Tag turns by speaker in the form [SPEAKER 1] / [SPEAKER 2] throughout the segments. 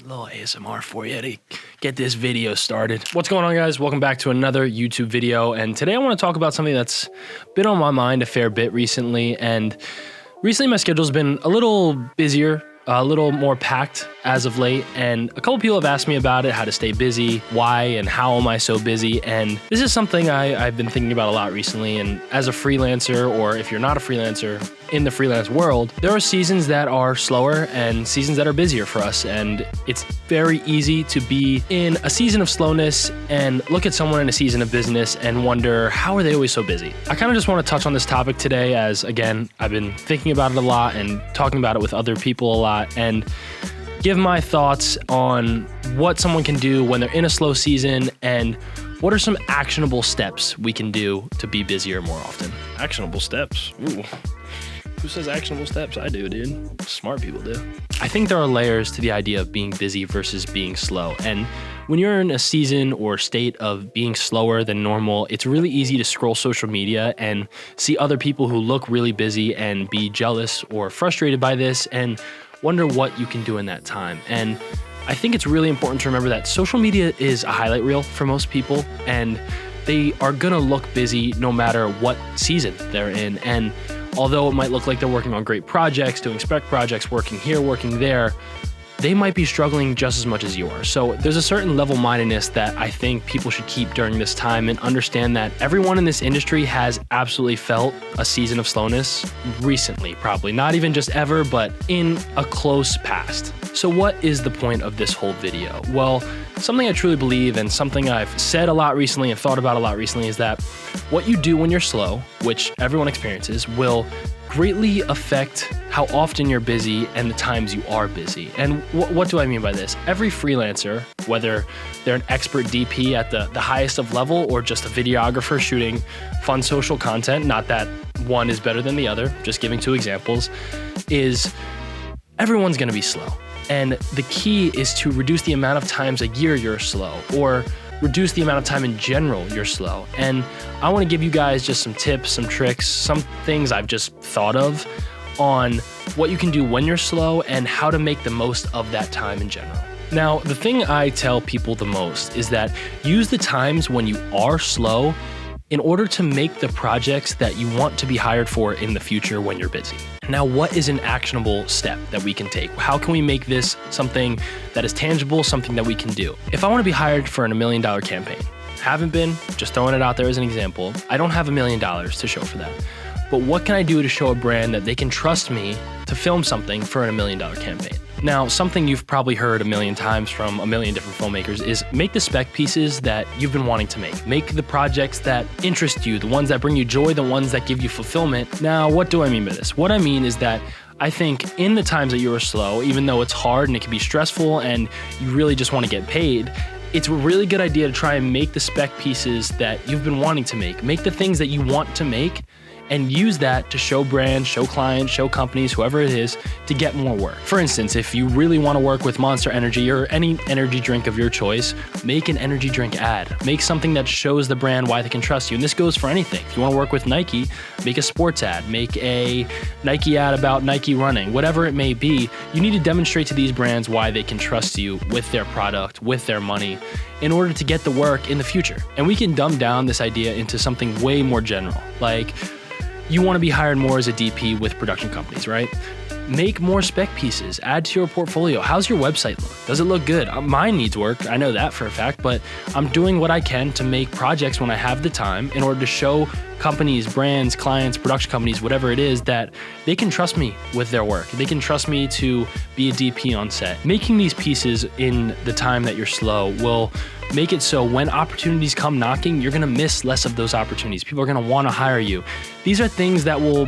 [SPEAKER 1] A little ASMR for you to get this video started. What's going on, guys? Welcome back to another YouTube video. And today I want to talk about something that's been on my mind a fair bit recently. And recently my schedule's been a little busier, a little more packed as of late, and a couple people have asked me about it, how to stay busy, why and how am I so busy, and this is something I've been thinking about a lot recently. And as a freelancer, or if you're not a freelancer, in the freelance world, there are seasons that are slower and seasons that are busier for us, and it's very easy to be in a season of slowness and look at someone in a season of business and wonder, how are they always so busy? I kind of just want to touch on this topic today as, again, I've been thinking about it a lot and talking about it with other people a lot, and give my thoughts on what someone can do when they're in a slow season and what are some actionable steps we can do to be busier more often. Actionable steps? Ooh. Who says actionable steps? I do, dude. Smart people do. I think there are layers to the idea of being busy versus being slow. And when you're in a season or state of being slower than normal, it's really easy to scroll social media and see other people who look really busy and be jealous or frustrated by this and wonder what you can do in that time. And I think it's really important to remember that social media is a highlight reel for most people, and they are gonna look busy no matter what season they're in. And although it might look like they're working on great projects, doing spec projects, working here, working there, they might be struggling just as much as you are. So there's a certain level-mindedness that I think people should keep during this time and understand that everyone in this industry has absolutely felt a season of slowness recently, probably. Not even just ever, but in a close past. So what is the point of this whole video? Well, something I truly believe and something I've said a lot recently and thought about a lot recently is that what you do when you're slow, which everyone experiences, will greatly affect how often you're busy and the times you are busy. And what do I mean by this? Every freelancer, whether they're an expert DP at the highest of level or just a videographer shooting fun social content, not that one is better than the other, just giving two examples, is everyone's gonna be slow. And the key is to reduce the amount of times a year you're slow, or reduce the amount of time in general you're slow. And I want to give you guys just some tips, some tricks, some things I've just thought of on what you can do when you're slow and how to make the most of that time in general. Now, the thing I tell people the most is that use the times when you are slow in order to make the projects that you want to be hired for in the future when you're busy. Now, what is an actionable step that we can take? How can we make this something that is tangible, something that we can do? If I want to be hired for $1 million campaign, haven't been, just throwing it out there as an example, I don't have $1 million to show for that. But what can I do to show a brand that they can trust me to film something for a $1 million campaign? Now, something you've probably heard a million times from a million different filmmakers is make the spec pieces that you've been wanting to make. Make the projects that interest you, the ones that bring you joy, the ones that give you fulfillment. Now, what do I mean by this? What I mean is that I think in the times that you are slow, even though it's hard and it can be stressful and you really just want to get paid, it's a really good idea to try and make the spec pieces that you've been wanting to make. Make the things that you want to make and use that to show brands, show clients, show companies, whoever it is, to get more work. For instance, if you really want to work with Monster Energy or any energy drink of your choice, make an energy drink ad. Make something that shows the brand why they can trust you. And this goes for anything. If you want to work with Nike, make a sports ad, make a Nike ad about Nike running, whatever it may be. You need to demonstrate to these brands why they can trust you with their product, with their money, in order to get the work in the future. And we can dumb down this idea into something way more general. Like, you want to be hired more as a DP with production companies, right? Make more spec pieces, add to your portfolio. How's your website look? Does it look good? Mine needs work, I know that for a fact, but I'm doing what I can to make projects when I have the time in order to show companies, brands, clients, production companies, whatever it is, that they can trust me with their work. They can trust me to be a DP on set. Making these pieces in the time that you're slow will make it so when opportunities come knocking, you're gonna miss less of those opportunities. People are gonna wanna hire you. These are things that will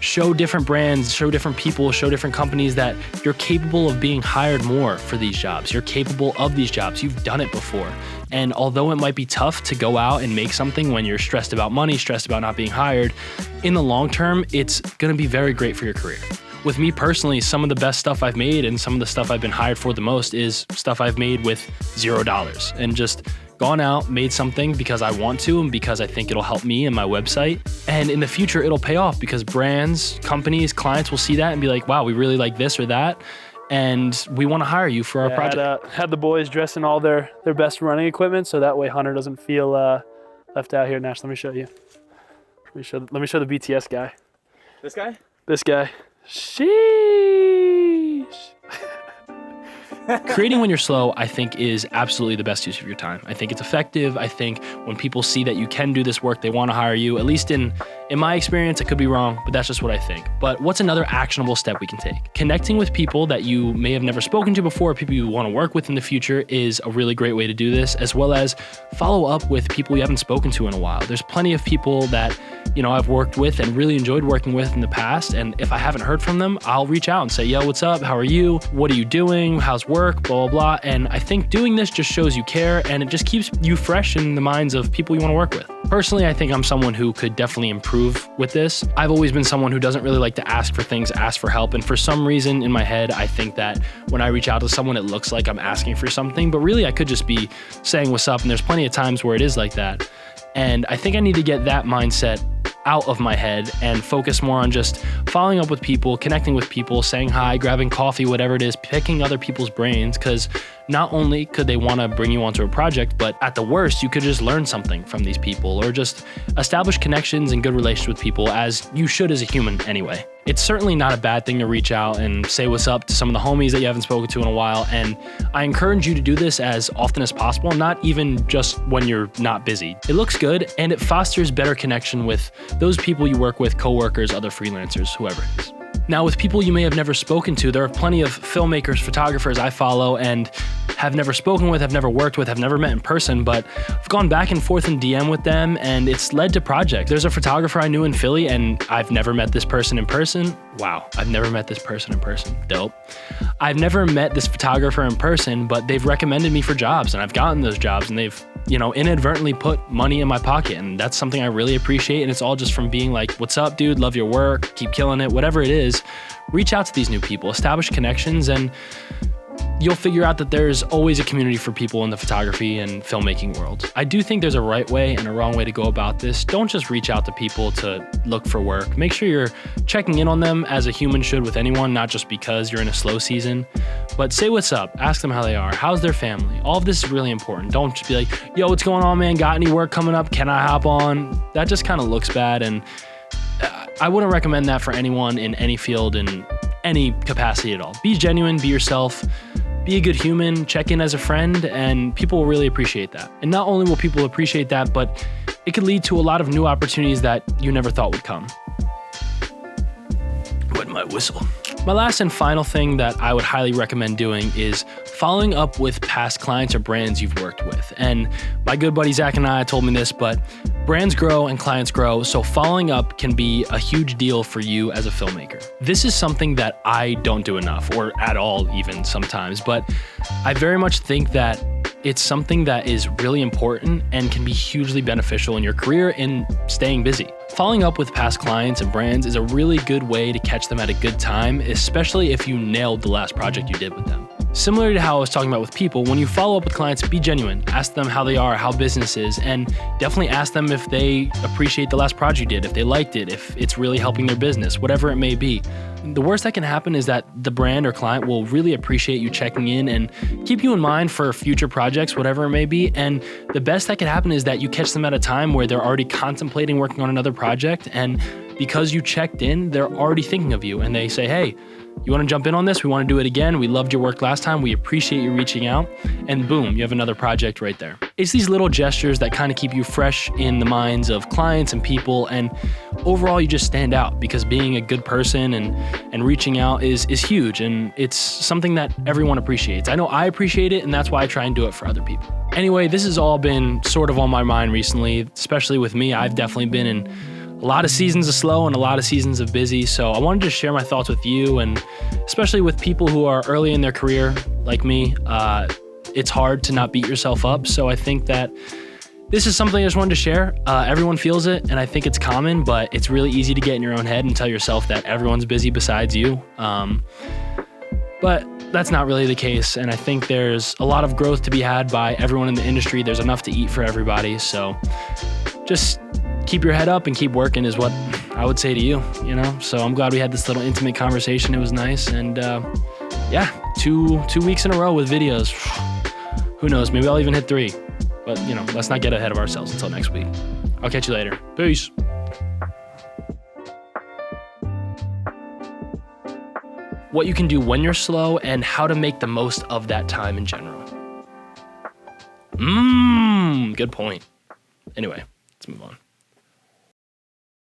[SPEAKER 1] show different brands, show different people, show different companies that you're capable of being hired more for these jobs. You're capable of these jobs. You've done it before. And although it might be tough to go out and make something when you're stressed about money, stressed about not being hired, in the long term, it's gonna be very great for your career. With me personally, some of the best stuff I've made and some of the stuff I've been hired for the most is stuff I've made with $0 and just gone out, made something because I want to and because I think it'll help me and my website. And in the future, it'll pay off because brands, companies, clients will see that and be like, wow, we really like this or that. and we want to hire you for our project.
[SPEAKER 2] Had the boys dress in all their best running equipment, so that way Hunter doesn't feel left out here. Nash, let me show you. Let me show the BTS guy.
[SPEAKER 3] This guy?
[SPEAKER 2] This guy. Sheesh.
[SPEAKER 1] Creating when you're slow, I think, is absolutely the best use of your time. I think it's effective. I think when people see that you can do this work, they want to hire you. At least in my experience, I could be wrong, but that's just what I think. But what's another actionable step we can take? Connecting with people that you may have never spoken to before, people you want to work with in the future, is a really great way to do this, as well as follow up with people you haven't spoken to in a while. There's plenty of people that, you know, I've worked with and really enjoyed working with in the past. And if I haven't heard from them, I'll reach out and say, yo, what's up? How are you? What are you doing? How's work? Blah, blah, blah. And I think doing this just shows you care, and it just keeps you fresh in the minds of people you want to work with. Personally, I think I'm someone who could definitely improve with this. I've always been someone who doesn't really like to ask for things, ask for help. And for some reason in my head, I think that when I reach out to someone, it looks like I'm asking for something, but really I could just be saying what's up. And there's plenty of times where it is like that. And I think I need to get that mindset out of my head and focus more on just following up with people, connecting with people, saying hi, grabbing coffee, whatever it is, picking other people's brains, because not only could they want to bring you onto a project, but at the worst, you could just learn something from these people or just establish connections and good relations with people, as you should as a human anyway. It's certainly not a bad thing to reach out and say what's up to some of the homies that you haven't spoken to in a while. And I encourage you to do this as often as possible, not even just when you're not busy. It looks good and it fosters better connection with those people you work with, coworkers, other freelancers, whoever it is. Now, with people you may have never spoken to, there are plenty of filmmakers, photographers I follow and have never spoken with, have never worked with, have never met in person, but I've gone back and forth in DM with them and it's led to projects. There's a photographer I knew in Philly and I've never met this person in person. Wow, I've never met this person in person. Dope. I've never met this photographer in person, but they've recommended me for jobs and I've gotten those jobs and they've, you know, inadvertently put money in my pocket, and that's something I really appreciate. And it's all just from being like, what's up, dude? Love your work. Keep killing it. Whatever it is, reach out to these new people, establish connections, and you'll figure out that there's always a community for people in the photography and filmmaking world. I do think there's a right way and a wrong way to go about this. Don't just reach out to people to look for work. Make sure you're checking in on them as a human should with anyone, not just because you're in a slow season. But say what's up, ask them how they are, how's their family. All of this is really important. Don't just be like, yo, what's going on, man? Got any work coming up? Can I hop on? That just kind of looks bad, and I wouldn't recommend that for anyone in any field, in any capacity at all. Be genuine, be yourself, be a good human, check in as a friend, and people will really appreciate that. And not only will people appreciate that, but it could lead to a lot of new opportunities that you never thought would come. Wet my whistle. My last and final thing that I would highly recommend doing is following up with past clients or brands you've worked with. And my good buddy Zach and I told me this, but brands grow and clients grow, so following up can be a huge deal for you as a filmmaker. This is something that I don't do enough, or at all even sometimes, but I very much think that it's something that is really important and can be hugely beneficial in your career in staying busy. Following up with past clients and brands is a really good way to catch them at a good time, especially if you nailed the last project you did with them. Similar to how I was talking about with people, when you follow up with clients, be genuine. Ask them how they are, how business is, and definitely ask them if they appreciate the last project you did, if they liked it, if it's really helping their business, whatever it may be. The worst that can happen is that the brand or client will really appreciate you checking in and keep you in mind for future projects, whatever it may be. And the best that can happen is that you catch them at a time where they're already contemplating working on another project, and because you checked in, they're already thinking of you and they say, hey, you want to jump in on this? We want to do it again. We loved your work last time. We appreciate you reaching out. And boom, you have another project right there. It's these little gestures that kind of keep you fresh in the minds of clients and people. And overall, you just stand out because being a good person and reaching out is huge. And it's something that everyone appreciates. I know I appreciate it, and that's why I try and do it for other people. Anyway, this has all been sort of on my mind recently, especially with me. I've definitely been in a lot of seasons of slow and a lot of seasons of busy. So I wanted to share my thoughts with you, and especially with people who are early in their career like me. It's hard to not beat yourself up. So I think that this is something I just wanted to share. Everyone feels it, and I think it's common, but it's really easy to get in your own head and tell yourself that everyone's busy besides you. But that's not really the case. And I think there's a lot of growth to be had by everyone in the industry. There's enough to eat for everybody. So just keep your head up and keep working is what I would say to you, you know? So I'm glad we had this little intimate conversation. It was nice. And yeah, two weeks in a row with videos. Who knows? Maybe I'll even hit 3. But, you know, let's not get ahead of ourselves until next week. I'll catch you later. Peace. What you can do when you're slow and how to make the most of that time in general. Good point. Anyway, let's move on.